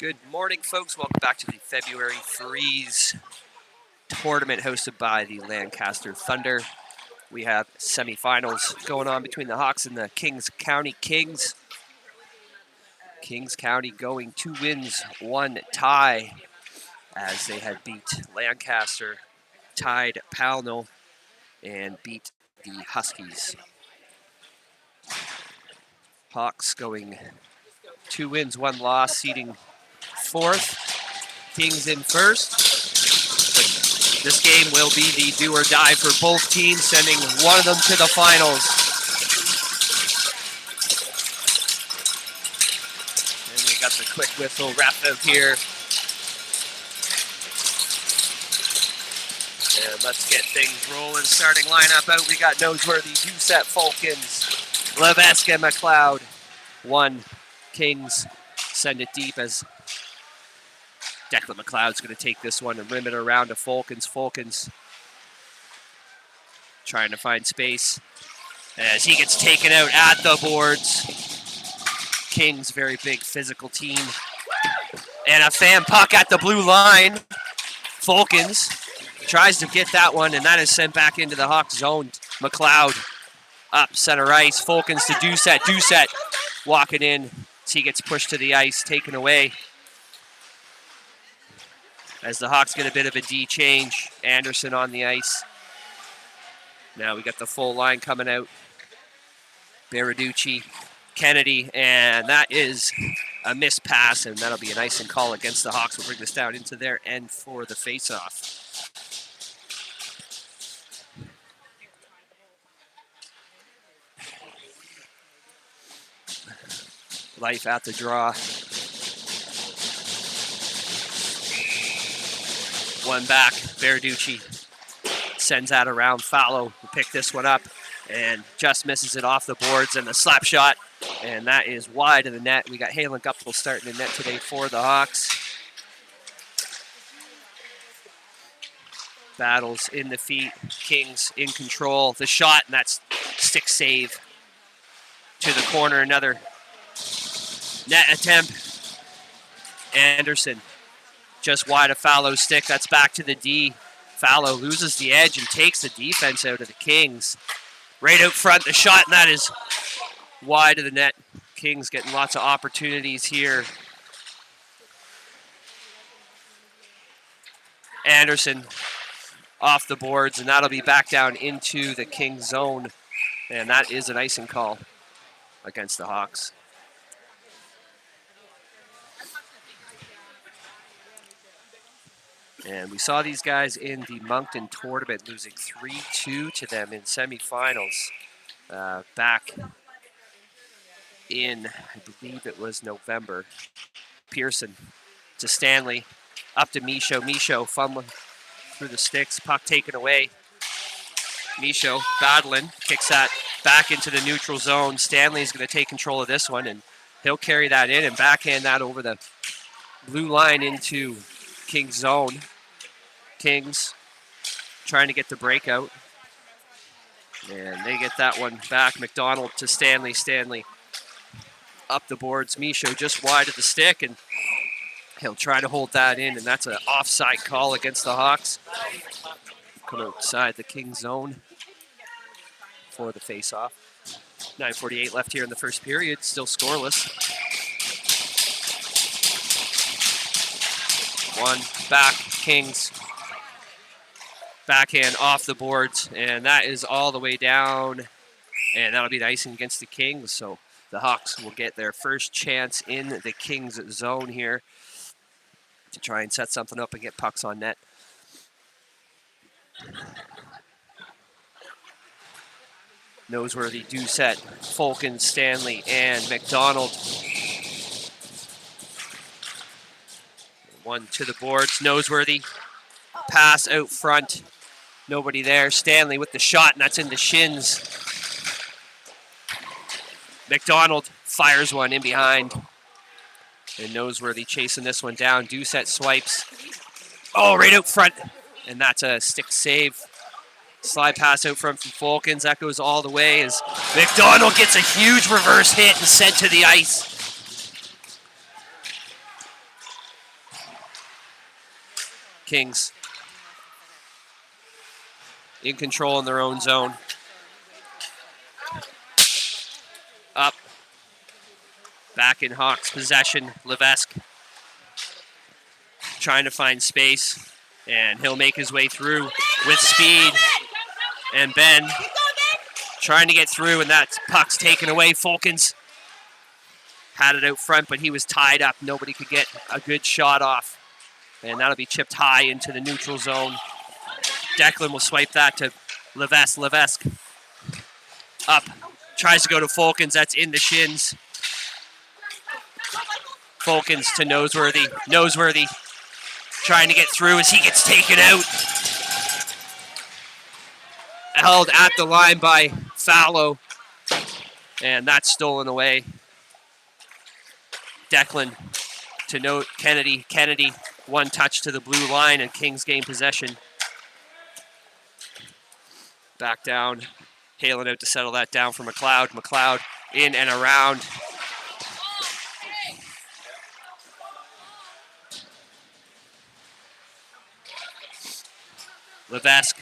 Good morning, folks. Welcome back to the February Freeze tournament hosted by the Lancaster Thunder. We have semifinals going on between the Hawks and the Kings County Kings. Kings County going 2 wins, 1 tie, as they had beat Lancaster, tied Pownell, and beat the Huskies. Hawks going 2 wins, 1 loss, seeding 4th. Kings in 1st. But this game will be the do or die for both teams, sending one of them to the finals. And we got the quick whistle wrap out here. And let's get things rolling. Starting lineup out, we got Noseworthy, Doucette, Falcons, Levesque, and McLeod. 1 Kings send it deep as Declan McLeod's going to take this one and rim it around to Falcons. Falcons trying to find space as he gets taken out at the boards. Kings, very big physical team. And a fan puck at the blue line. Falcons tries to get that one, and that is sent back into the Hawks zone. McLeod up center ice. Falcons to Doucette. Doucette walking in as he gets pushed to the ice, taken away. As the Hawks get a bit of a D change, Anderson on the ice. Now we got the full line coming out. Baraducci, Kennedy, and that is a missed pass, and that'll be an icing call against the Hawks. We'll bring this down into their end for the faceoff. Life at the draw. One back, Baraducci sends that around. Fallow will pick this one up and just misses it off the boards, and the slap shot, and that is wide of the net. We got Halen Guptill starting the net today for the Hawks. Battles in the feet, Kings in control. The shot, and that's stick save to the corner. Another net attempt. Anderson just wide of Fallow's stick. That's back to the D. Fallow loses the edge and takes the defense out of the Kings. Right out front, the shot, and that is wide of the net. Kings getting lots of opportunities here. Anderson off the boards, and that'll be back down into the Kings zone. And that is an icing call against the Hawks. And we saw these guys in the Moncton tournament losing 3-2 to them in semifinals back in, I believe it was November. Pearson to Stanley, up to Michaud. Michaud fumbling through the sticks, puck taken away. Michaud battling, kicks that back into the neutral zone. Stanley's going to take control of this one, and he'll carry that in and backhand that over the blue line into Kings zone. Kings trying to get the breakout. And they get that one back. McDonald to Stanley. Stanley up the boards. Michaud just wide of the stick, and he'll try to hold that in, and that's an offside call against the Hawks. Come outside the Kings zone for the faceoff. 9:48 left here in the first period, still scoreless. One back, Kings. Backhand off the boards, and that is all the way down, and that'll be the icing against the Kings. So the Hawks will get their first chance in the Kings zone here to try and set something up and get pucks on net. Noseworthy, Doucette, Falcons, Stanley, and McDonald. One to the boards. Noseworthy, pass out front. Nobody there. Stanley with the shot, and that's in the shins. McDonald fires one in behind. And Noseworthy chasing this one down. Doucette swipes. Oh, right out front. And that's a stick save. Slide pass out front from Falcons. That goes all the way as McDonald gets a huge reverse hit and sent to the ice. Kings in control in their own zone. Up. Back in Hawks possession. Levesque trying to find space. And he'll make his way through with speed. And Ben trying to get through, and that puck's taken away. Fulkins had it out front, but he was tied up. Nobody could get a good shot off. And that'll be chipped high into the neutral zone. Declan will swipe that to Levesque. Levesque up. Tries to go to Fulkins. That's in the shins. Fulkins to Noseworthy. Noseworthy trying to get through as he gets taken out. Held at the line by Fallow. And that's stolen away. Declan to note Kennedy. Kennedy, one touch to the blue line, and Kings gain possession. Back down. Halen out to settle that down for McLeod. McLeod in and around. Levesque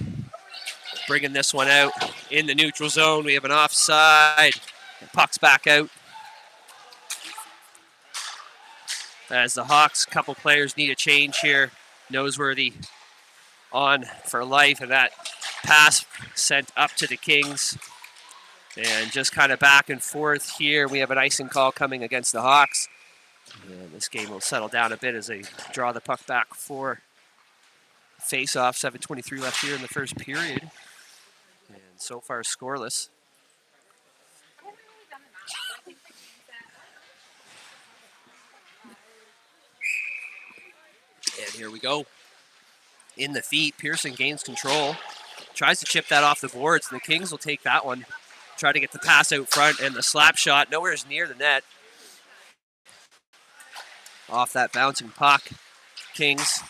bringing this one out in the neutral zone. We have an offside. Puck's back out. As the Hawks, couple players need a change here. Noseworthy on for life, and that pass sent up to the Kings. And just kind of back and forth here. We have an icing call coming against the Hawks. And this game will settle down a bit as they draw the puck back for face-off. 7:23 left here in the first period. And so far scoreless. And here we go. In the feet, Pearson gains control. Tries to chip that off the boards, and the Kings will take that one. Try to get the pass out front, and the slap shot nowhere near the net. Off that bouncing puck. Kings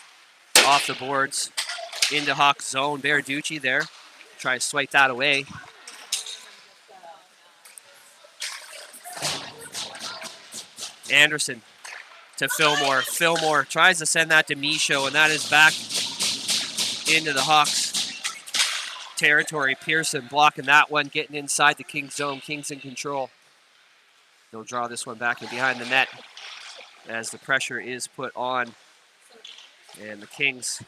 off the boards into Hawks zone. Baraducci there. Try to swipe that away. Anderson to Fillmore. Fillmore tries to send that to Michaud, and that is back into the Hawks territory. Pearson blocking that one, getting inside the Kings zone. Kings in control. They'll draw this one back and behind the net as the pressure is put on. And the Kings,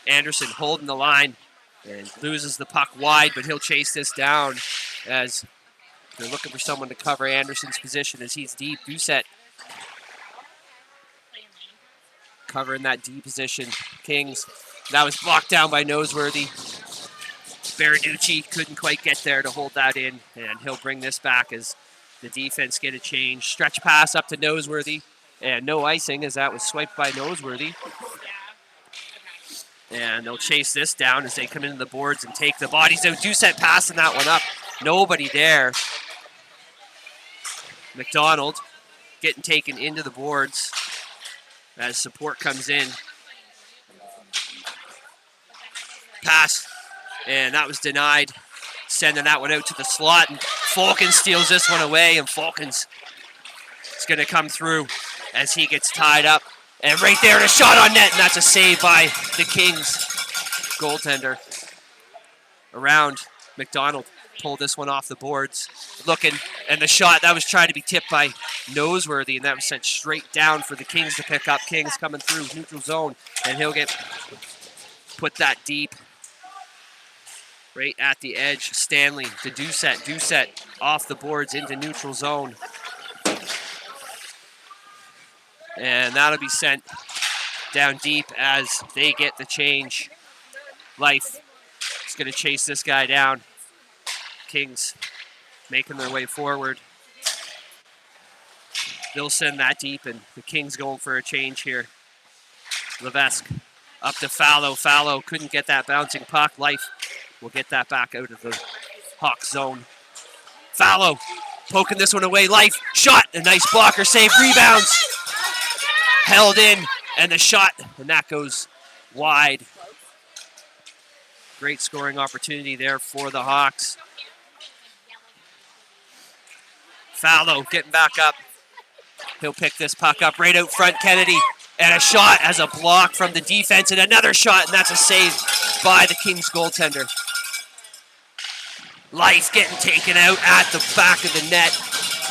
Anderson holding the line and loses the puck wide, but he'll chase this down as they're looking for someone to cover Anderson's position as he's deep. Doucette covering that D position. Kings, that was blocked down by Noseworthy. Baraducci couldn't quite get there to hold that in, and he'll bring this back as the defense get a change. Stretch pass up to Noseworthy, and no icing as that was swiped by Noseworthy. And they'll chase this down as they come into the boards and take the bodies out. Doucette passing that one up. Nobody there. McDonald getting taken into the boards as support comes in. Pass, and that was denied. Sending that one out to the slot, and Fulkins steals this one away, and Fulkins is going to come through as he gets tied up. And right there, a shot on net, and that's a save by the Kings goaltender. Around, McDonald pulled this one off the boards. Looking, and the shot, that was trying to be tipped by Noseworthy, and that was sent straight down for the Kings to pick up. Kings coming through neutral zone, and he'll get put that deep. Right at the edge, Stanley to Doucette. Doucette off the boards into neutral zone. And that'll be sent down deep as they get the change. Life is going to chase this guy down. Kings making their way forward. They'll send that deep, and the Kings going for a change here. Levesque up to Fallow. Fallow couldn't get that bouncing puck. Life will get that back out of the Hawks zone. Fallow poking this one away. Life, shot, a nice blocker save, rebounds. Held in, and the shot, and that goes wide. Great scoring opportunity there for the Hawks. Fallow getting back up. He'll pick this puck up right out front. Kennedy And a shot as a block from the defense, and another shot, and that's a save by the Kings goaltender. Life getting taken out at the back of the net.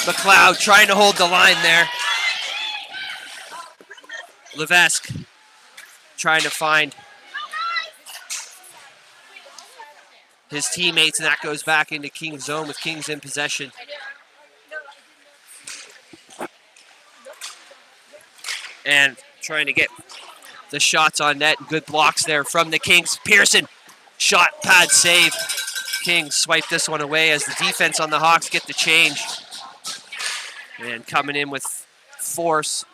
McLeod trying to hold the line there. Levesque trying to find his teammates, and that goes back into Kings zone with Kings in possession. And trying to get the shots on net. Good blocks there from the Kings. Pearson, shot pad save. Kings swipe this one away as the defense on the Hawks get the change. And coming in with force,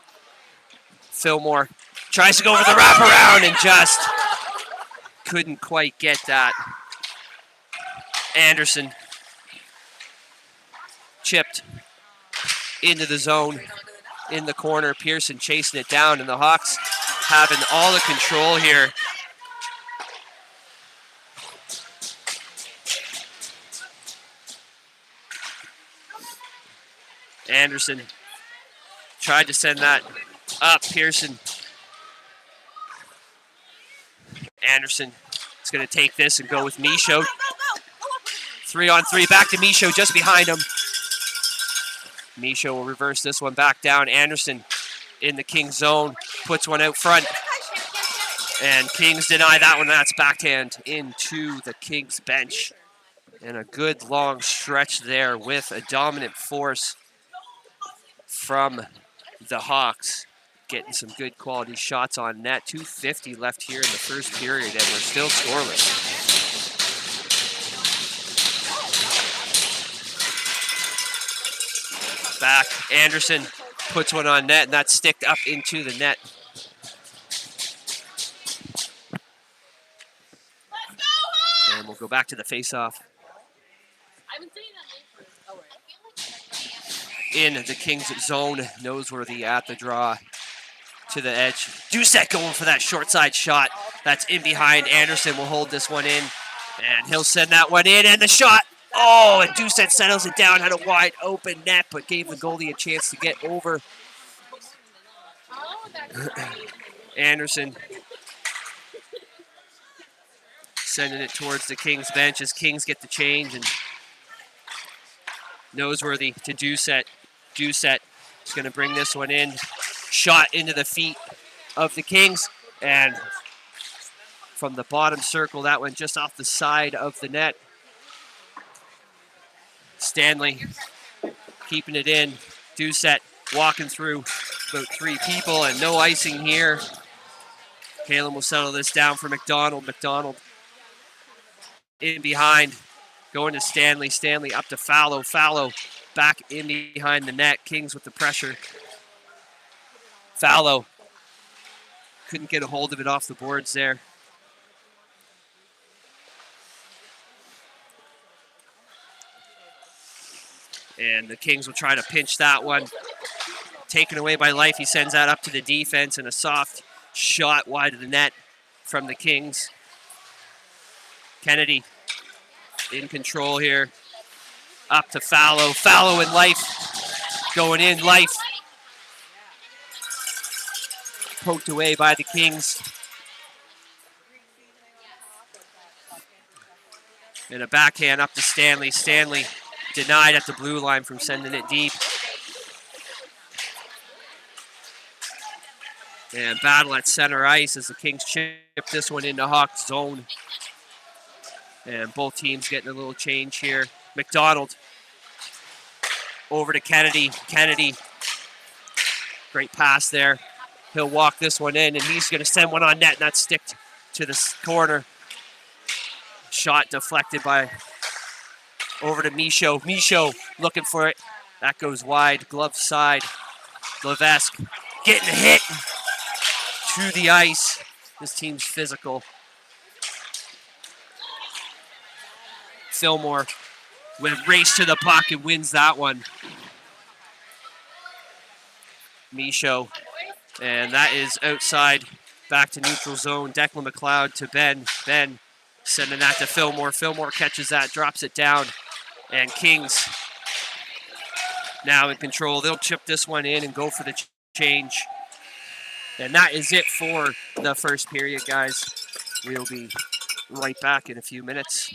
Fillmore tries to go for the wraparound and just couldn't quite get that. Anderson chipped into the zone in the corner. Pearson chasing it down, and the Hawks having all the control here. Anderson tried to send that up. Pearson. Anderson is going to take this and go with Michaud. 3-on-3, back to Michaud just behind him. Michaud will reverse this one back down. Anderson in the Kings zone, puts one out front. And Kings deny that one. That's backhand into the Kings bench. And a good long stretch there with a dominant force from the Hawks. Getting some good quality shots on net. 2:50 left here in the first period, and we're still scoreless. Back, Anderson puts one on net, and that's sticked up into the net. And we'll go back to the face-off. In the Kings zone, Noseworthy at the draw to the edge. Doucette going for that short side shot. That's in behind. Anderson will hold this one in, and he'll send that one in, and the shot. Oh, and Doucette settles it down, had a wide open net, but gave the goalie a chance to get over. Anderson sending it towards the Kings bench as Kings get the change, and Noseworthy to Doucette. Doucette is going to bring this one in. Shot into the feet of the Kings, and from the bottom circle, that one just off the side of the net. Stanley keeping it in. Doucette walking through about 3 people, and no icing here. Kalen will settle this down for McDonald. McDonald in behind, going to Stanley. Stanley up to Fallow. Fallow back in behind the net. Kings with the pressure. Fallow couldn't get a hold of it off the boards there. And the Kings will try to pinch that one. Taken away by Life. He sends that up to the defense, and a soft shot wide of the net from the Kings. Kennedy in control here. Up to Fallow. Fallow and Life going in. Life poked away by the Kings. And a backhand up to Stanley. Stanley denied at the blue line from sending it deep. And battle at center ice as the Kings chip this one into Hawks zone. And both teams getting a little change here. McDonald over to Kennedy. Kennedy, great pass there. He'll walk this one in, and he's going to send one on net, and that's sticked to the corner. Shot deflected by over to Michaud. Michaud looking for it. That goes wide. Glove side. Levesque getting hit to the ice. This team's physical. Fillmore with a race to the puck and wins that one. Michaud. And that is outside. Back to neutral zone. Declan McLeod to Ben. Ben sending that to Fillmore. Fillmore catches that, drops it down. And Kings now in control. They'll chip this one in and go for the change. And that is it for the first period, guys. We'll be right back in a few minutes.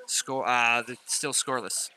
Still scoreless.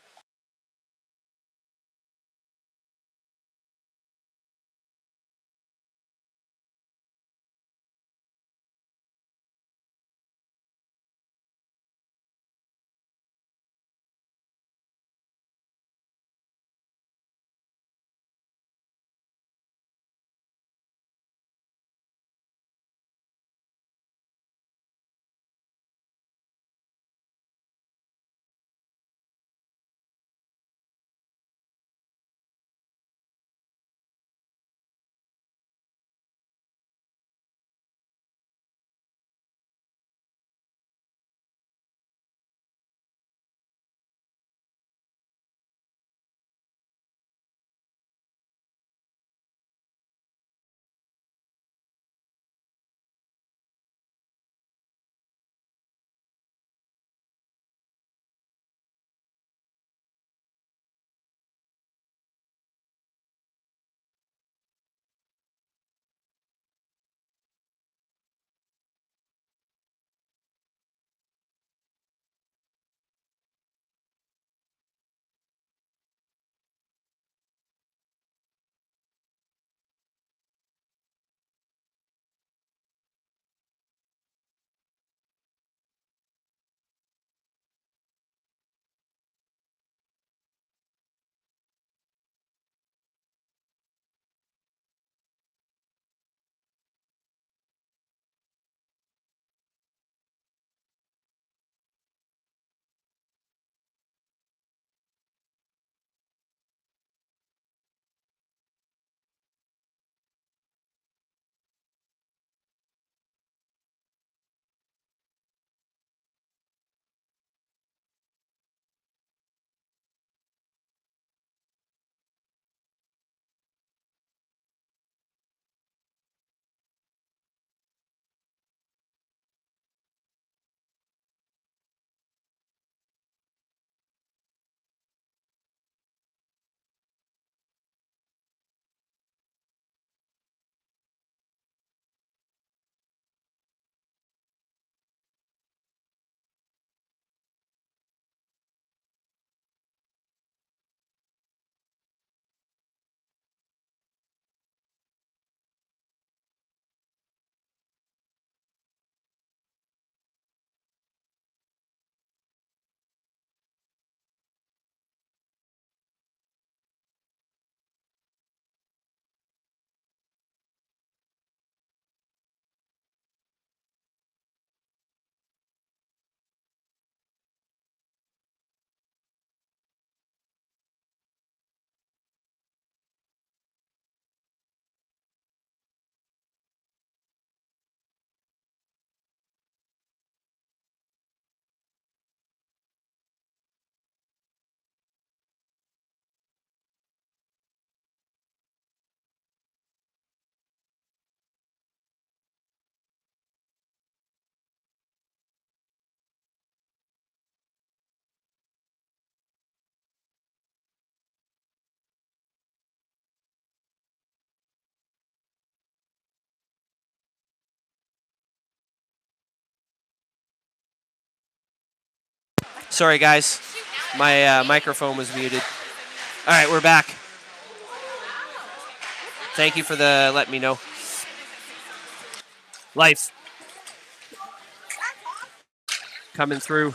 Sorry, guys. My microphone was muted. All right, we're back. Thank you for the let me know. Life coming through.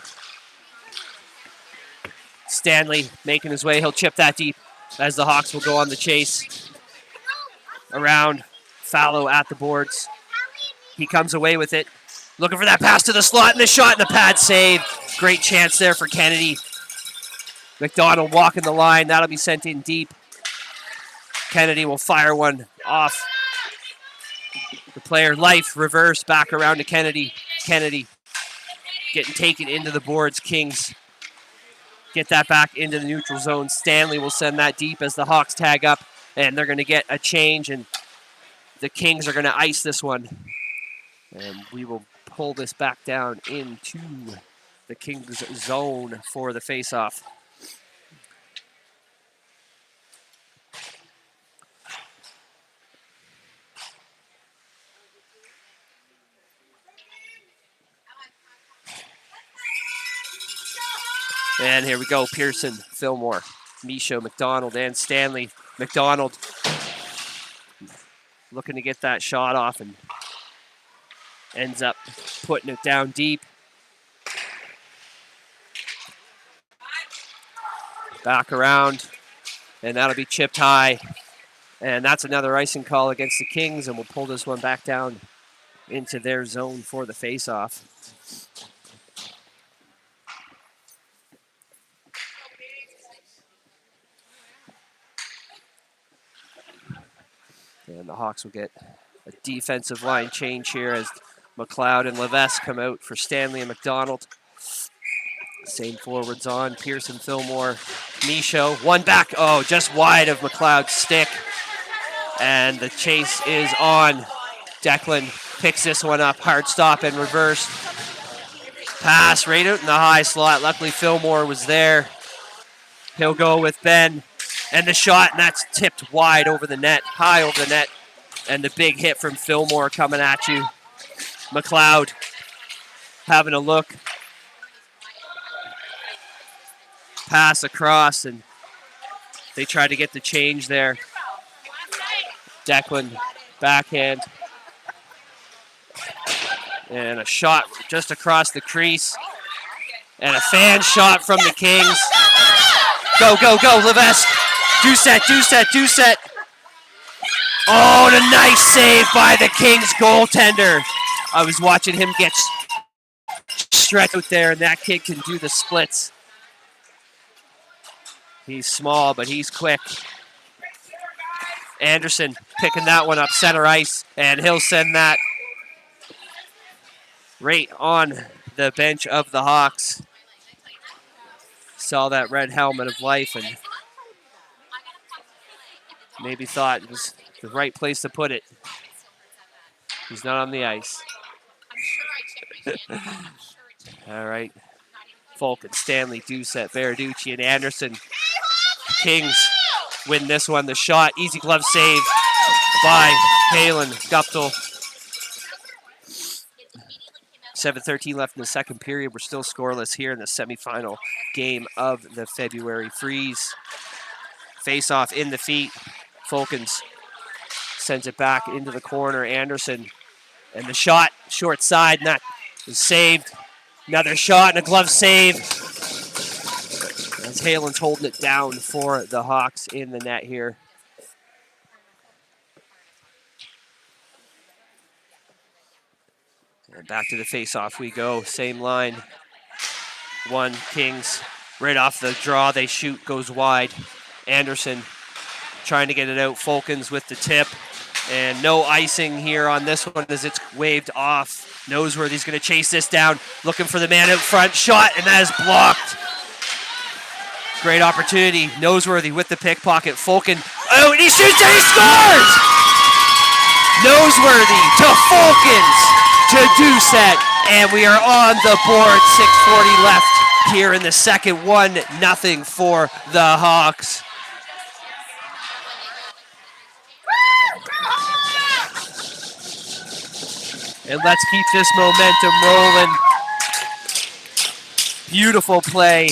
Stanley making his way. He'll chip that deep as the Hawks will go on the chase. Around. Fallow at the boards. He comes away with it. Looking for that pass to the slot and the shot and the pad save. Great chance there for Kennedy. McDonald walking the line. That'll be sent in deep. Kennedy will fire one off. The player Life reverse back around to Kennedy. Kennedy getting taken into the boards. Kings get that back into the neutral zone. Stanley will send that deep as the Hawks tag up, and they're going to get a change, and the Kings are going to ice this one. And we will pull this back down into the Kings zone for the faceoff. And here we go, Pearson, Fillmore, Michaud, McDonald, and Stanley. McDonald looking to get that shot off and ends up putting it down deep. Back around, and that'll be chipped high. And that's another icing call against the Kings, and we'll pull this one back down into their zone for the face-off. And the Hawks will get a defensive line change here as McLeod and Levesque come out for Stanley and McDonald. Same forwards on, Pearson, Fillmore, Michaud. One back, oh, just wide of McLeod's stick. And the chase is on. Declan picks this one up, hard stop and reverse. Pass right out in the high slot. Luckily, Fillmore was there. He'll go with Ben. And the shot, and that's tipped wide over the net, high over the net. And the big hit from Fillmore coming at you. McLeod having a look. Pass across, and they try to get the change there. Declan, backhand. And a shot just across the crease. And a fan shot from the Kings. Go, go, go, Levesque. Doucette. Oh, and a nice save by the Kings goaltender. I was watching him get stretched out there, and that kid can do the splits. He's small, but he's quick. Anderson picking that one up center ice, and he'll send that right on the bench of the Hawks. Saw that red helmet of life and maybe thought it was the right place to put it. He's not on the ice. All right. Fulton, Stanley, Doucette, Baraducci, and Anderson. Kings win this one. The shot, easy glove save by Palin Guptill. 7:13 left in the second period. We're still scoreless here in the semifinal game of the February Freeze. Face-off in the feet. Fulkins sends it back into the corner. Anderson, and the shot, short side, and that is saved. Another shot and a glove save. As Halen's holding it down for the Hawks in the net here. And back to the face-off we go. Same line. One, Kings. Right off the draw, they shoot, goes wide. Anderson trying to get it out. Fulkins with the tip. And no icing here on this one as it's waved off. Noseworthy's going to chase this down. Looking for the man out front. Shot, and that is blocked. Great opportunity. Noseworthy with the pickpocket. Fulkin. Oh, and he shoots and he scores! Noseworthy to Fulkins to Doucette. And we are on the board. 6:40 left here in the second. 1-0 for the Hawks. And let's keep this momentum rolling. Beautiful play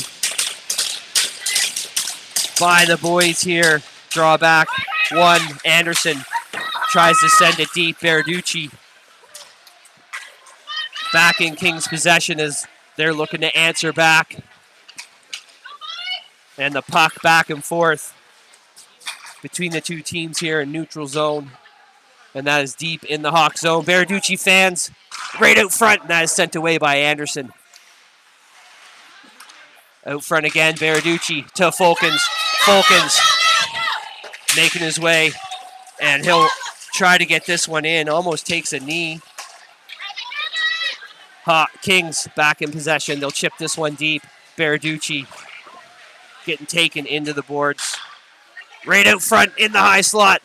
by the boys here. Draw back one. Anderson tries to send it deep. Baraducci back in Kings' possession as they're looking to answer back. And the puck back and forth between the two teams here in neutral zone. And that is deep in the Hawk zone. Baraducci fans right out front, and that is sent away by Anderson. Out front again, Baraducci to Fulkins. Fulkins making his way, and he'll try to get this one in. Almost takes a knee. Kings back in possession. They'll chip this one deep. Baraducci getting taken into the boards. Right out front in the high slot.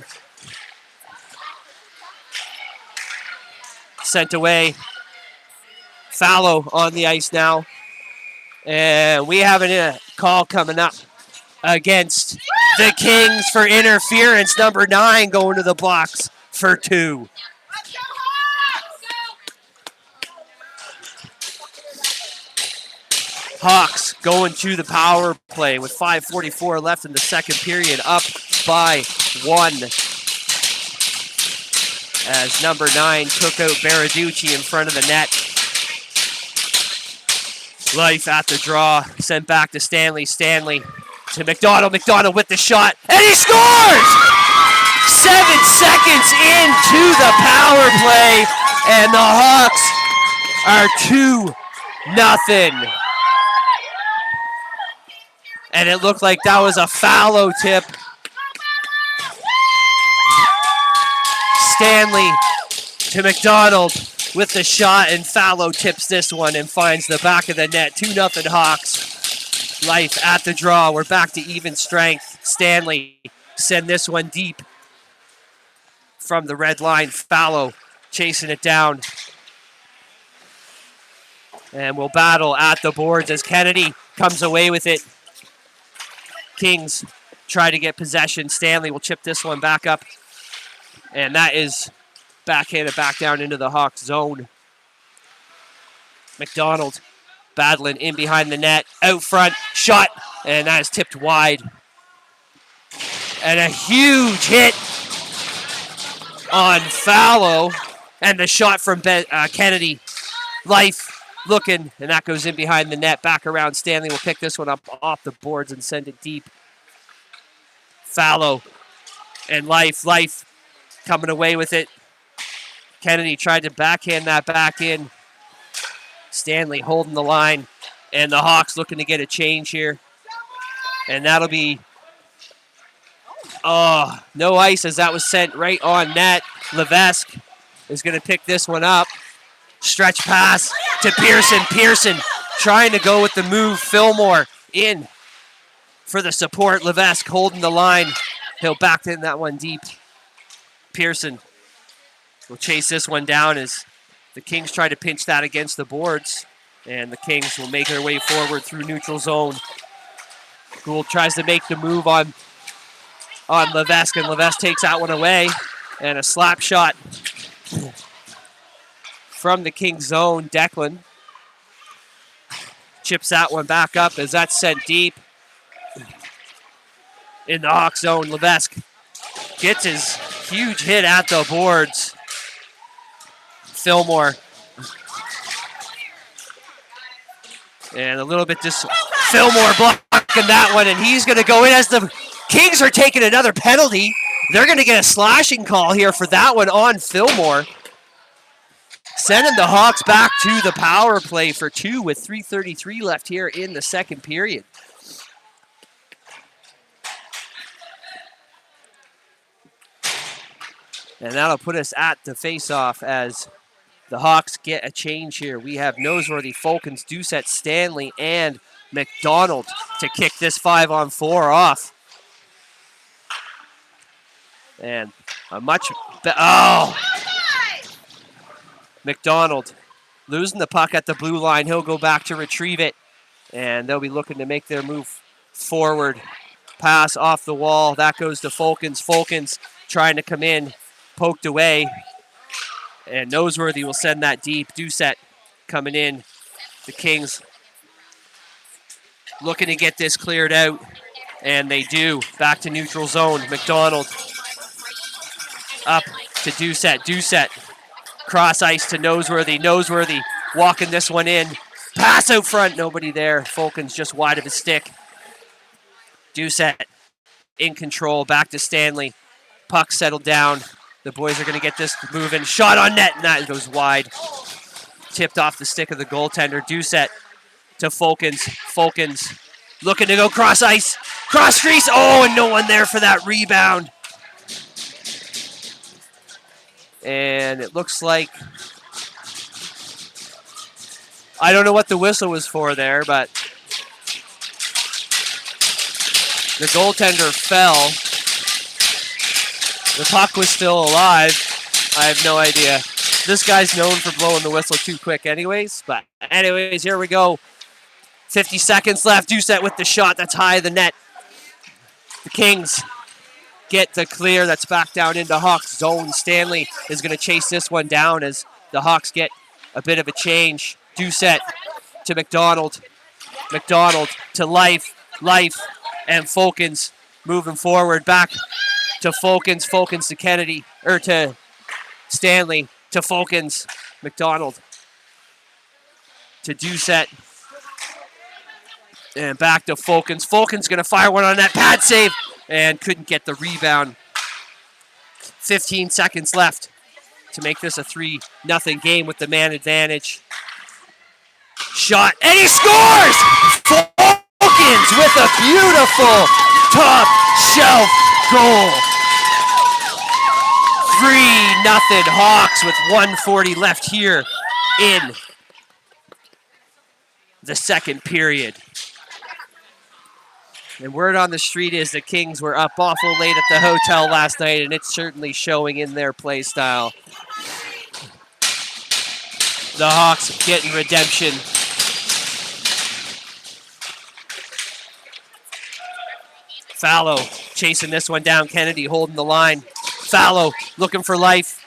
Sent away. Fallow on the ice now. And we have a call coming up against the Kings for interference. Number 9 going to the box for 2. Hawks going to the power play with 5:44 left in the second period, up by 1. As number 9 took out Baraducci in front of the net. Life at the draw, sent back to Stanley. Stanley to McDonald. McDonald with the shot, and he scores! 7 seconds into the power play, and the Hawks are 2-0. And it looked like that was a fallow tip. Stanley to McDonald with the shot, and fallow tips this one and finds the back of the net. 2-0 Hawks. Life at the draw. We're back to even strength. Stanley send this one deep from the red line. Fallow chasing it down. And we'll battle at the boards as Kennedy comes away with it. Kings try to get possession. Stanley will chip this one back up. And that is backhanded back down into the Hawks zone. McDonald battling in behind the net. Out front, shot, and that is tipped wide. And a huge hit on Fallow. And the shot from Kennedy. Life looking, and that goes in behind the net. Back around. Stanley will pick this one up off the boards and send it deep. Fallow and Life coming away with it. Kennedy tried to backhand that back in. Stanley holding the line, and the Hawks looking to get a change here. And that'll be no ice, as that was sent right on net. Levesque is going to pick this one up. Stretch pass to Pearson. Pearson trying to go with the move. Fillmore in for the support. Levesque holding the line. He'll back in that one deep. Pearson will chase this one down as the Kings try to pinch that against the boards. And the Kings will make their way forward through neutral zone. Gould tries to make the move on Levesque, and Levesque takes that one away. And a slap shot from the Kings zone. Declan chips that one back up as that's sent deep. In the Hawk zone, Levesque gets his huge hit at the boards. Fillmore. And a little bit Fillmore blocking that one, and he's going to go in as the Kings are taking another penalty. They're going to get a slashing call here for that one on Fillmore. Sending the Hawks back to the power play for 2 with 3:33 left here in the second period. And that'll put us at the face-off as the Hawks get a change here. We have Noseworthy, Folkens, Doucette, Stanley, and McDonald to kick this 5-on-4 off. And a much McDonald losing the puck at the blue line. He'll go back to retrieve it, and they'll be looking to make their move forward. Pass off the wall. That goes to Folkens. Folkens trying to come in. Poked away, and Noseworthy will send that deep. Doucette coming in. The Kings looking to get this cleared out, and they do. Back to neutral zone. McDonald up to Doucette. Doucette cross ice to Noseworthy. Noseworthy walking this one in. Pass out front. Nobody there. Folkens just wide of his stick. Doucette in control. Back to Stanley. Puck settled down. The boys are going to get this moving. Shot on net, and that goes wide. Tipped off the stick of the goaltender. Doucette to Folkens. Folkens looking to go cross ice. Cross crease. Oh, and no one there for that rebound. And it looks like, I don't know what the whistle was for there, but the goaltender fell. The puck was still alive. I have no idea. This guy's known for blowing the whistle too quick anyways. But anyways, here we go. 50 seconds left. Doucette with the shot. That's high of the net. The Kings get the clear. That's back down into Hawks zone. Stanley is going to chase this one down as the Hawks get a bit of a change. Doucette to McDonald. McDonald to Life, and Folkens moving forward. Back to Folkens to Kennedy, or to Stanley, to Folkens, McDonald to Doucette, and back to Folkens. Folkens going to fire one on that pad save, and couldn't get the rebound. 15 seconds left to make this a 3-0 game with the man advantage. Shot, and he scores! Folkens with a beautiful top shelf goal. 3-0 Hawks with 1:40 left here in the second period. And word on the street is the Kings were up awful late at the hotel last night, and it's certainly showing in their play style. The Hawks getting redemption. Fallow chasing this one down. Kennedy holding the line. Fallow looking for Life.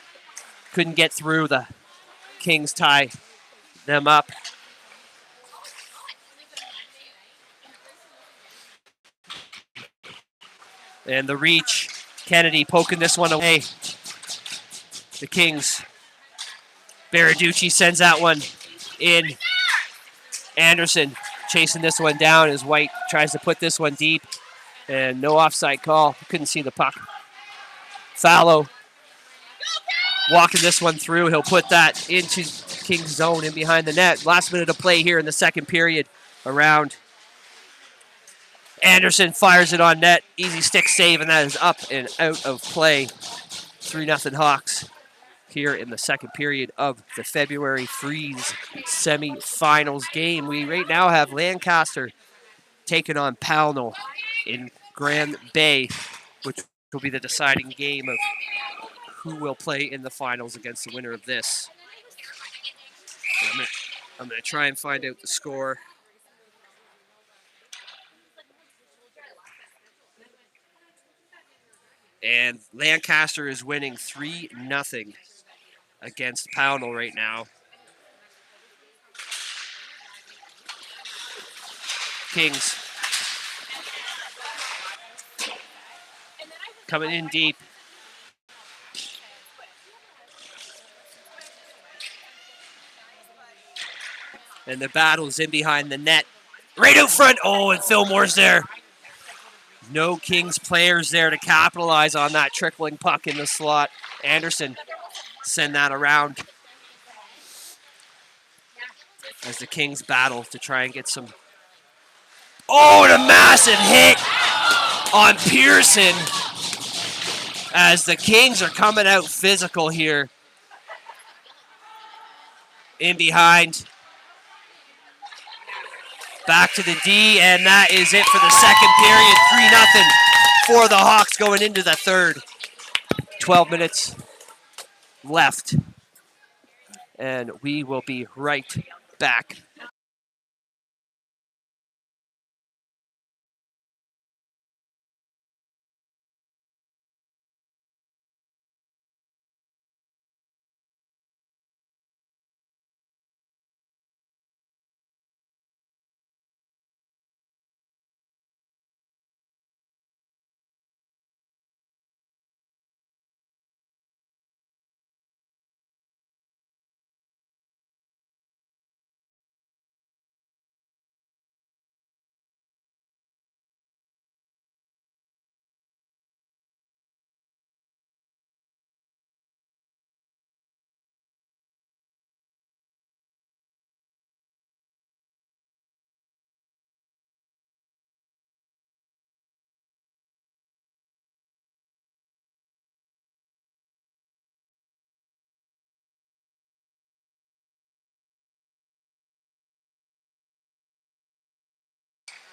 Couldn't get through. The Kings tie them up. And the reach. Kennedy poking this one away. The Kings. Baraducci sends that one in. Anderson chasing this one down as White tries to put this one deep. And no offside call. Couldn't see the puck. Fallow walking this one through. He'll put that into Kings zone in behind the net. Last minute of play here in the second period. Around. Anderson fires it on net. Easy stick save, and that is up and out of play. 3-0 Hawks here in the second period of the February Freeze semi-finals game. We right now have Lancaster taking on Pownell in Grand Bay, which will be the deciding game of who will play in the finals against the winner of this. I'm going to try and find out the score. And Lancaster is winning 3-0 against Pownell right now. Kings coming in deep. And the battle's in behind the net. Right out front. Oh, and Fillmore's there. No Kings players there to capitalize on that trickling puck in the slot. Anderson send that around as the Kings battle to try and get some. Oh, and a massive hit on Pearson as the Kings are coming out physical here. In behind. Back to the D, and that is it for the second period. 3-0 for the Hawks going into the third. 12 minutes left. And we will be right back.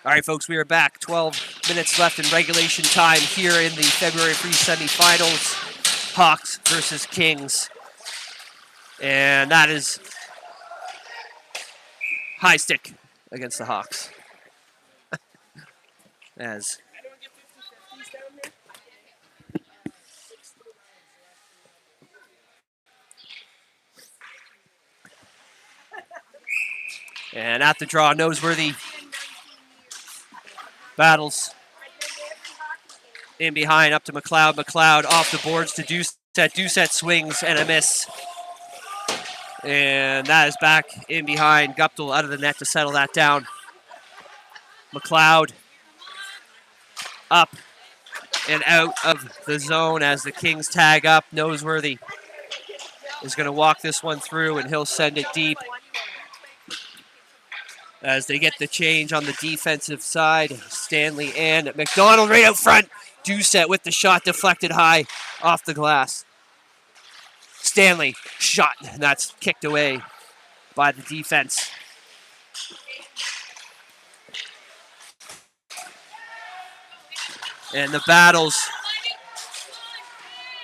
All right, folks, we are back. 12 minutes left in regulation time here in the February Freeze semifinals. Hawks versus Kings. And that is high stick against the Hawks. And at the draw, Noseworthy Battles in behind up to McLeod. McLeod off the boards to Doucette. Doucette swings and a miss. And that is back in behind. Guptill out of the net to settle that down. McLeod up and out of the zone as the Kings tag up. Noseworthy is going to walk this one through, and he'll send it deep as they get the change on the defensive side. Stanley and McDonald right out front. Doucette with the shot deflected high off the glass. Stanley shot, and that's kicked away by the defense. And the battles.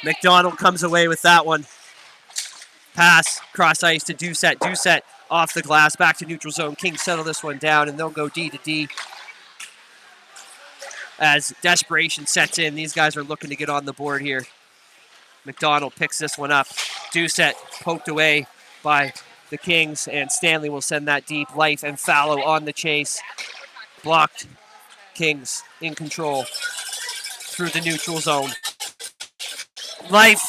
McDonald comes away with that one. Pass, cross ice to Doucette. Doucette off the glass, back to neutral zone. Kings settle this one down, and they'll go D to D. As desperation sets in, these guys are looking to get on the board here. McDonald picks this one up. Doucette poked away by the Kings, and Stanley will send that deep. Life and Fallow on the chase. Blocked. Kings in control through the neutral zone. Life.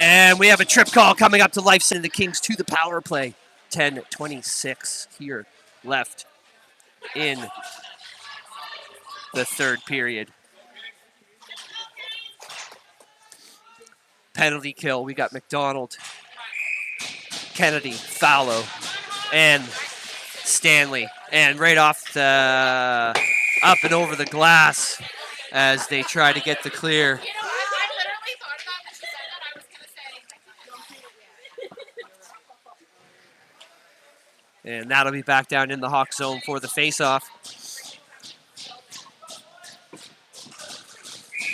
And we have a trip call coming up to Life, sending the Kings to the power play. 10:26 here left in the third period. Penalty kill. We got McDonald, Kennedy, Fallow, and Stanley. And right off the up and over the glass as they try to get the clear. And that'll be back down in the Hawk zone for the faceoff.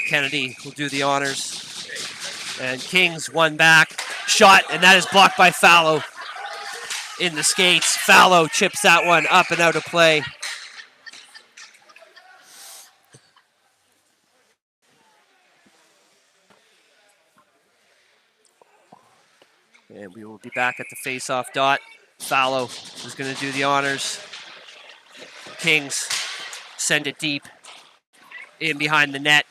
Kennedy will do the honors. And Kings one back. Shot, and that is blocked by Fallow in the skates. Fallow chips that one up and out of play. And we will be back at the faceoff dot. Fallow is going to do the honors. Kings send it deep in behind the net.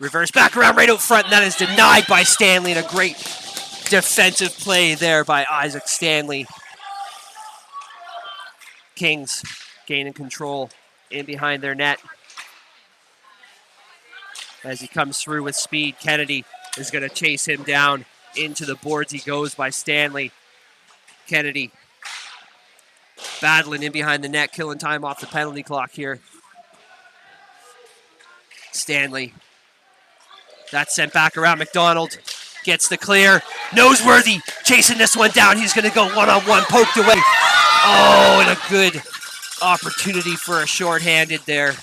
Reverse back around right out front, and that is denied by Stanley, and a great defensive play there by Isaac Stanley. Kings gaining control in behind their net. As he comes through with speed, Kennedy is going to chase him down. Into the boards he goes by Stanley. Kennedy battling in behind the net, killing time off the penalty clock here. Stanley. That's sent back around. McDonald gets the clear. Noseworthy chasing this one down. He's going to go one-on-one, poked away. Oh, and a good opportunity for a shorthanded there.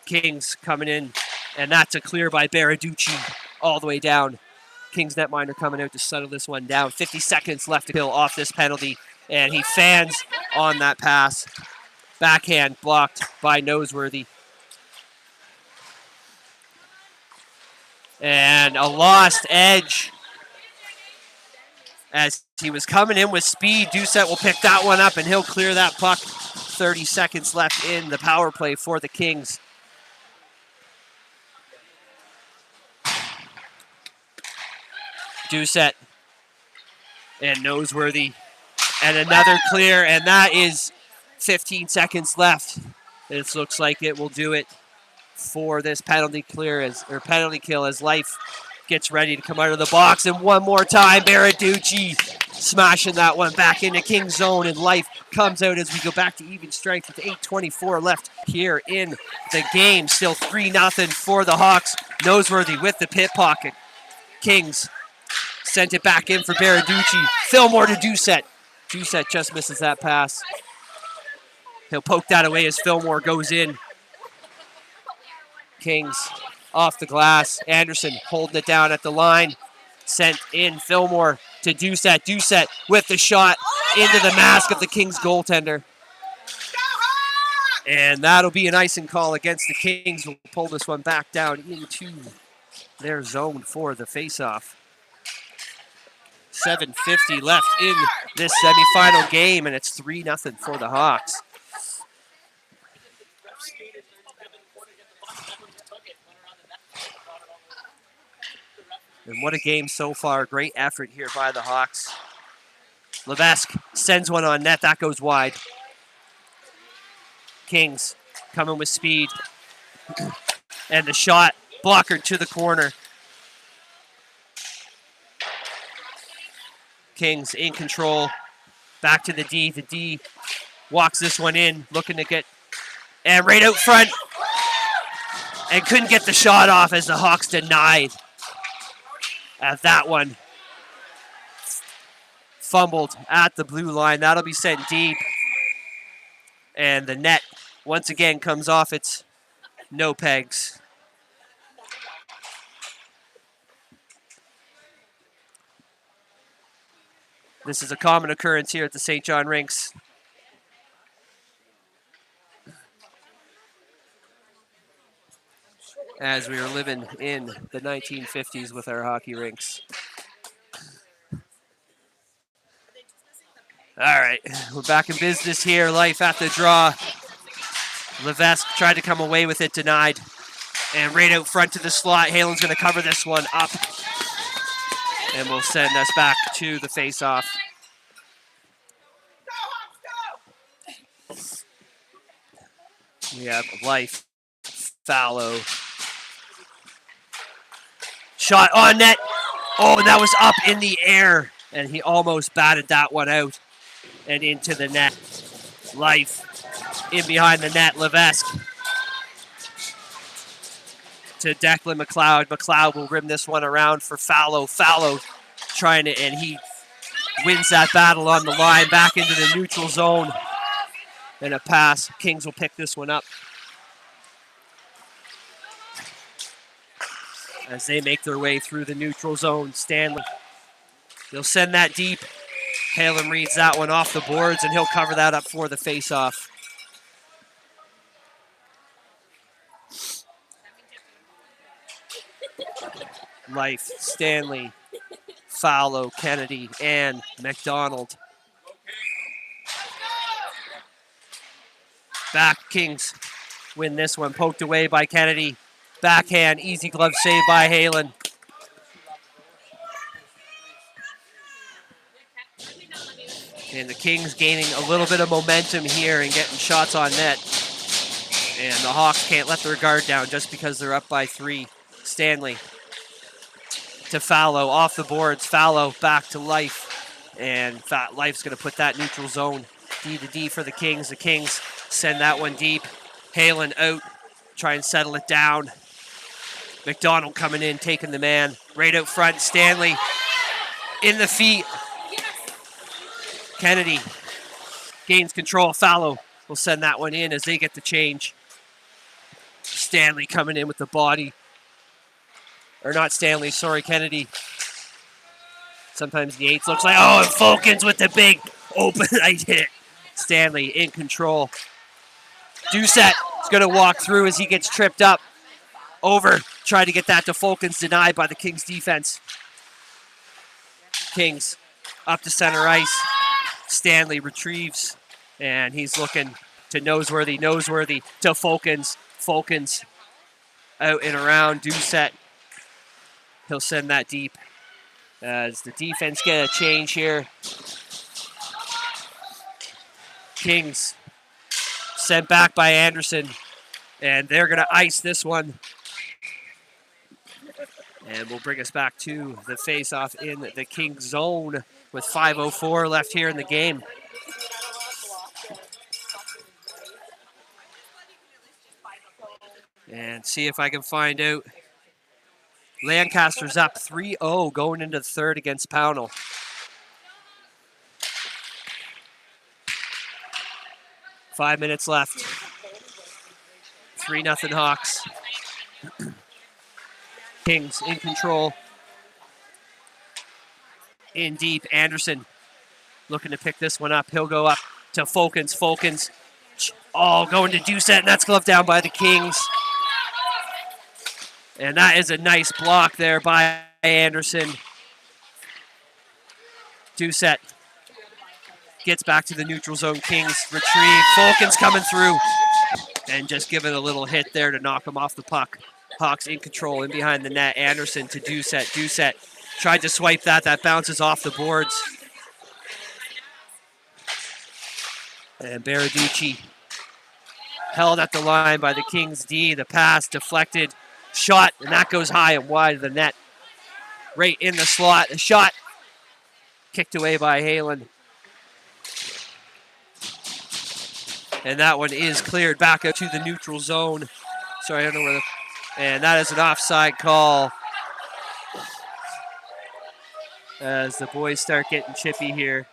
Kings coming in, and that's a clear by Baraducci all the way down. Kings netminder coming out to settle this one down. 50 seconds left to kill off this penalty, and he fans on that pass. Backhand blocked by Noseworthy. And a lost edge as he was coming in with speed. Doucette will pick that one up, and he'll clear that puck. 30 seconds left in the power play for the Kings. Doucette and Noseworthy, and another clear, and that is 15 seconds left. This looks like it will do it for this penalty kill as Life gets ready to come out of the box. And one more time, Baraducci smashing that one back into King's zone, and Life comes out as we go back to even strength with 8:24 left here in the game. Still 3-0 for the Hawks. Noseworthy with the pit pocket. Kings sent it back in for Baraducci. Fillmore to Doucette. Doucette just misses that pass. He'll poke that away as Fillmore goes in. Kings off the glass. Anderson holding it down at the line. Sent in Fillmore to Doucette. Doucette with the shot into the mask of the Kings goaltender. And that'll be an icing call against the Kings. We'll pull this one back down into their zone for the faceoff. 7:50 left in this semifinal game, and it's 3-0 for the Hawks. And what a game so far. Great effort here by the Hawks. Levesque sends one on net. That goes wide. Kings coming with speed. And the shot blocker to the corner. Kings in control. Back to the D. The D walks this one in, looking to get... And right out front. And couldn't get the shot off as the Hawks denied. At that one. Fumbled at the blue line. That'll be sent deep. And the net once again comes off its no pegs. This is a common occurrence here at the St. John Rinks. As we were living in the 1950s with our hockey rinks. All right, we're back in business here. Life at the draw. Levesque tried to come away with it, denied. And right out front to the slot. Halen's going to cover this one up. And will send us back to the face-off. We have Life, Fallow. Shot on net. Oh, and that was up in the air. And he almost batted that one out. And into the net. Life in behind the net. Levesque to Declan McLeod. McLeod will rim this one around for Fallow. Fallow trying to, and he wins that battle on the line. Back into the neutral zone. And a pass. Kings will pick this one up. As they make their way through the neutral zone. Stanley. He'll send that deep. Halen reads that one off the boards, and he'll cover that up for the face-off. Life, Stanley, Fallow, Kennedy, and McDonald. Back, Kings win this one. Poked away by Kennedy. Backhand, easy glove save by Halen. And the Kings gaining a little bit of momentum here and getting shots on net. And the Hawks can't let their guard down just because they're up by 3. Stanley to Fallow, off the boards. Fallow back to Life. And Life's going to put that neutral zone. D to D for the Kings. The Kings send that one deep. Halen out, try and settle it down. McDonald coming in, taking the man. Right out front, Stanley in the feet. Kennedy gains control. Fallow will send that one in as they get the change. Stanley coming in with the body. Or not Stanley, sorry, Kennedy. Sometimes the 8s looks like, oh, and Fulkins with the big open night hit. Stanley in control. Doucette is going to walk through as he gets tripped up. Over, try to get that to Fulkins, denied by the Kings defense. Kings up to center ice. Stanley retrieves, and he's looking to Noseworthy to Fulkins. Fulkins out and around Doucette. He'll send that deep as the defense get a change here. Kings sent back by Anderson, and they're going to ice this one. And we'll bring us back to the face-off in the Kings zone with 5:04 left here in the game. And see if I can find out. Lancaster's up 3-0 going into the third against Pownell. Five minutes left. 3-0 Hawks. Kings in control. In deep, Anderson looking to pick this one up. He'll go up to Fulkins. Fulkins, going to Doucette, and that's gloved down by the Kings. And that is a nice block there by Anderson. Doucette gets back to the neutral zone. Kings retrieve. Fulkin's coming through and just giving a little hit there to knock him off the puck. Hawks in control in behind the net. Anderson to Doucette. Doucette tried to swipe that. That bounces off the boards. And Baraducci held at the line by the Kings D. The pass deflected. Shot, and that goes high and wide of the net. Right in the slot. A shot kicked away by Halen. And that one is cleared back out to the neutral zone. Sorry, I don't know where and that is an offside call. As the boys start getting chippy here.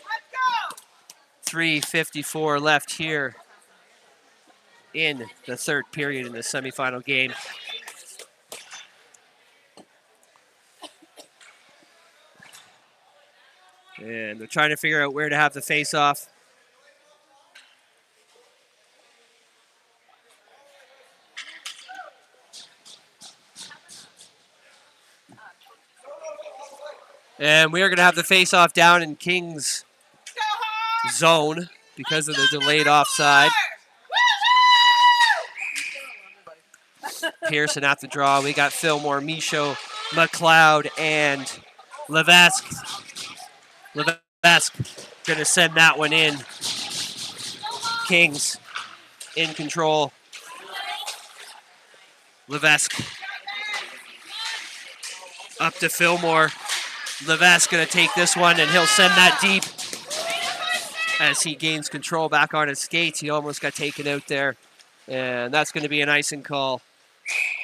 Let's go! 3:54 left here in the third period in the semifinal game. And they're trying to figure out where to have the face-off. And we are going to have the face-off down in Kings zone because of the delayed offside. Pearson at the draw. We got Fillmore, Michaud, McLeod, and Levesque. Levesque going to send that one in. Kings in control. Levesque up to Fillmore. Levesque going to take this one, and he'll send that deep as he gains control back on his skates. He almost got taken out there, and that's going to be an icing call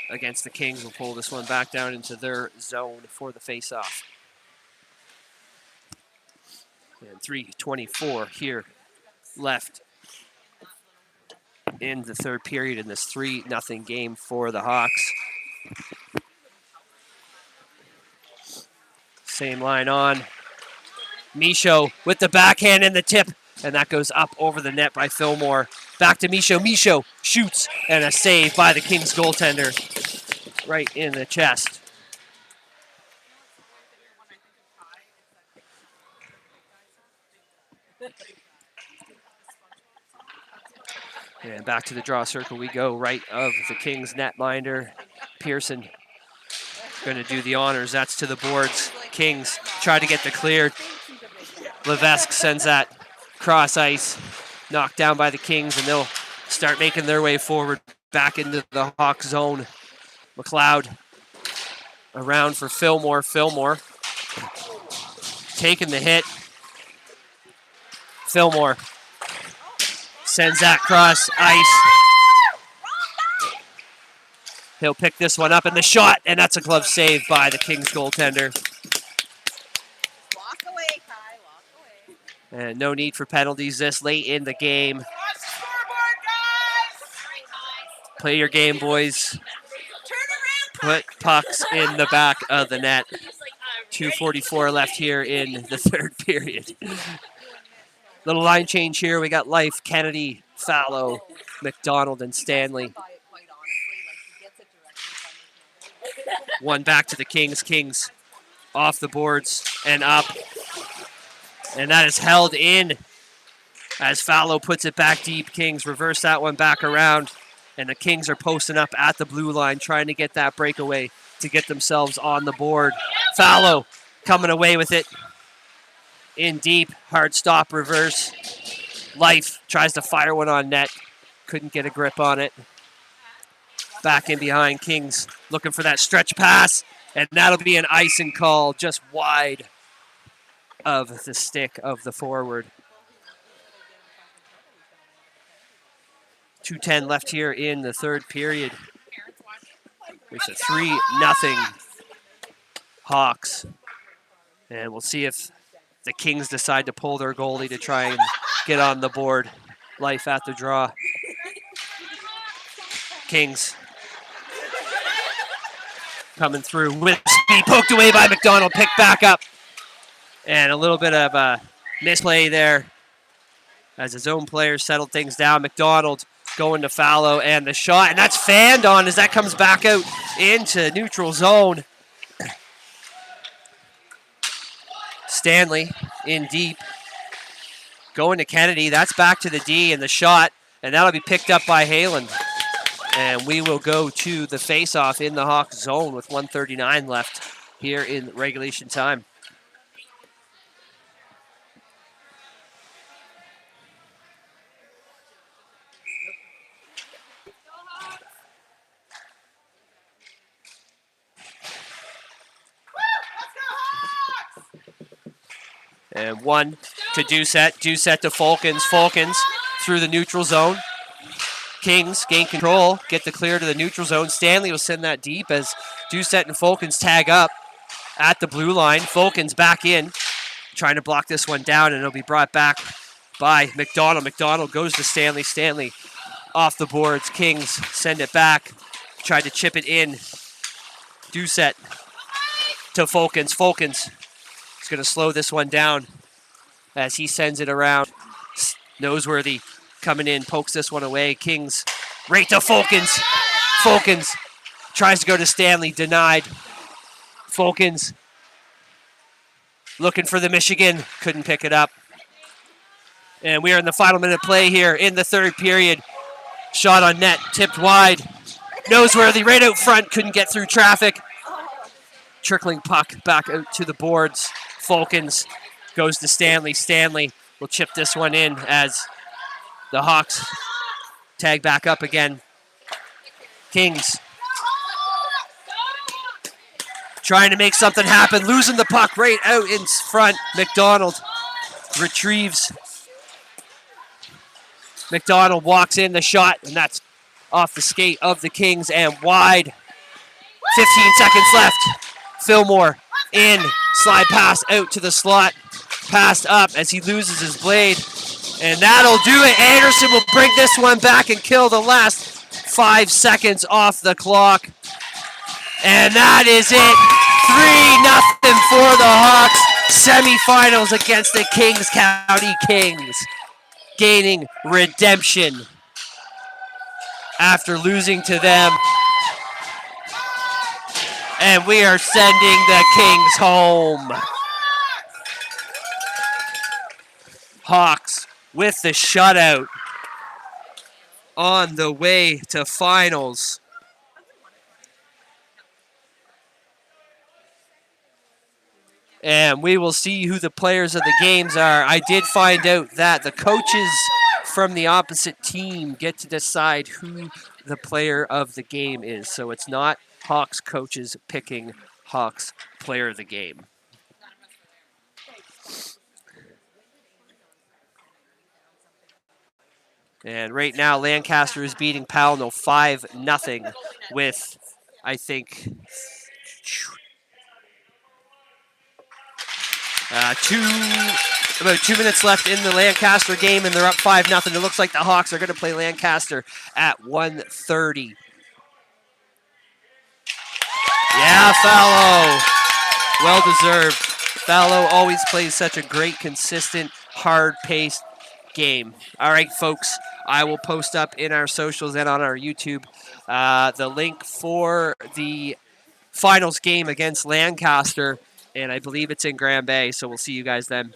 against the Kings. We'll pull this one back down into their zone for the face-off. And 3:24 here left in the third period in this 3-0 game for the Hawks. Same line on. Michaud with the backhand and the tip, and that goes up over the net by Fillmore. Back to Michaud. Michaud shoots, and a save by the Kings goaltender right in the chest. And back to the draw circle we go, right of the Kings netminder. Pearson going to do the honors. That's to the boards. Kings try to get the clear. Levesque sends that cross ice, knocked down by the Kings, and they'll start making their way forward back into the Hawk zone. McLeod around for Fillmore. Fillmore taking the hit. Fillmore sends that cross ice. He'll pick this one up in the shot, and that's a glove save by the Kings goaltender. Walk away, Kai, walk away. And no need for penalties this late in the game. Watch the scoreboard, guys! Play your game, boys. Turn around, Put pucks in the back of the net. 2:44 left here in the third period. Little line change here. We got Life, Kennedy, Fallow, McDonald, and Stanley. One back to the Kings. Kings off the boards and up. And that is held in as Fallow puts it back deep. Kings reverse that one back around. And the Kings are posting up at the blue line, trying to get that breakaway to get themselves on the board. Fallow coming away with it. In deep, hard stop, reverse. Life tries to fire one on net. Couldn't get a grip on it. Back in behind, Kings looking for that stretch pass. And that'll be an icing call just wide of the stick of the forward. 2:10 left here in the third period. It's a 3-0 Hawks. And we'll see if the Kings decide to pull their goalie to try and get on the board. Life at the draw. Kings coming through with speed, poked away by McDonald, picked back up. And a little bit of a misplay there as his own players settled things down. McDonald going to Fallow, and the shot, and that's fanned on as that comes back out into neutral zone. Stanley in deep. Going to Kennedy. That's back to the D and the shot. And that'll be picked up by Haaland. And we will go to the face-off in the Hawks zone with 1:39 left here in regulation time. And one to Doucette. Doucette to Fulkins. Fulkins through the neutral zone. Kings gain control, get the clear to the neutral zone. Stanley will send that deep as Doucette and Fulkins tag up at the blue line. Fulkins back in, trying to block this one down, and it'll be brought back by McDonald. McDonald goes to Stanley. Stanley off the boards. Kings send it back. Tried to chip it in. Doucette to Fulkins. Fulkins is going to slow this one down as he sends it around. Noseworthy coming in, pokes this one away. Kings right to Fulkins. Fulkins tries to go to Stanley, denied. Fulkins looking for the Michigan, couldn't pick it up. And we are in the final minute play here in the third period. Shot on net, tipped wide. Noseworthy right out front, couldn't get through traffic. Trickling puck back out to the boards. Fulkins goes to Stanley. Stanley will chip this one in as the Hawks tag back up again. Kings trying to make something happen, losing the puck right out in front. McDonald retrieves. McDonald walks in the shot, and that's off the skate of the Kings and wide. 15 seconds left. Fillmore in, slide pass out to the slot. Passed up as he loses his blade. And that'll do it. Anderson will bring this one back and kill the last 5 seconds off the clock. And that is it. 3-0 for the Hawks. Semifinals against the Kings County Kings. Gaining redemption after losing to them. And we are sending the Kings home. Hawks with the shutout on the way to finals. And we will see who the players of the games are. I did find out that the coaches from the opposite team get to decide who the player of the game is. So it's not Hawks coaches picking Hawks player of the game. And right now, Lancaster is beating Palno 5-0 with, I think, about 2 minutes left in the Lancaster game, and they're up 5-0. It looks like the Hawks are going to play Lancaster at 1:30. Yeah, Fallow. Well deserved. Fallow always plays such a great, consistent, hard-paced game. All right, folks, I will post up in our socials and on our YouTube the link for the finals game against Lancaster, and I believe it's in Grand Bay, so we'll see you guys then.